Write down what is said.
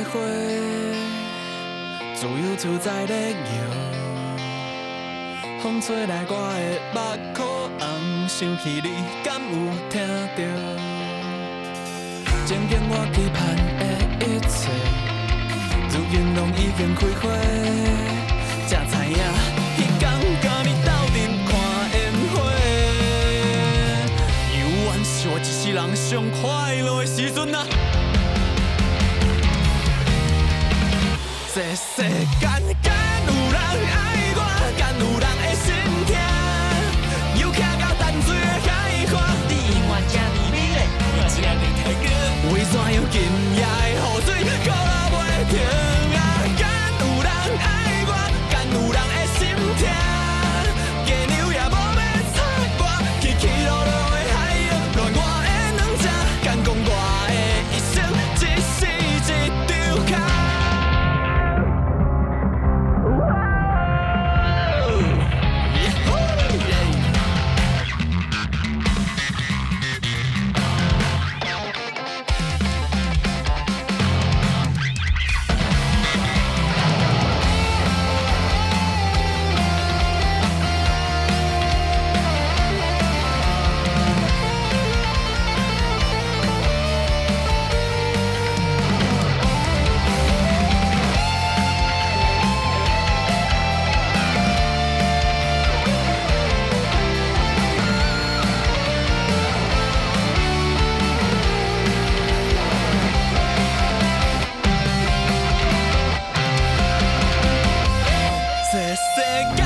花，自由自在咧摇。风吹来我的目眶红，想起你，敢有听到？曾经我期盼的一切，如今拢已经开花。才知影，迄天甲你斗阵看烟花，永远是我一世人上快乐的时阵啊！这世间敢有人爱我，敢有人会心痛？又徛到淡水的海岸，你永远这么美丽，我这么太高，为怎样今夜的雨水哭到袂停啊？敢有人爱我，敢有人会心痛？加油也无要插我，起起落落的海洋，乱我的两只，敢讲我的一生只是一张卡。这世间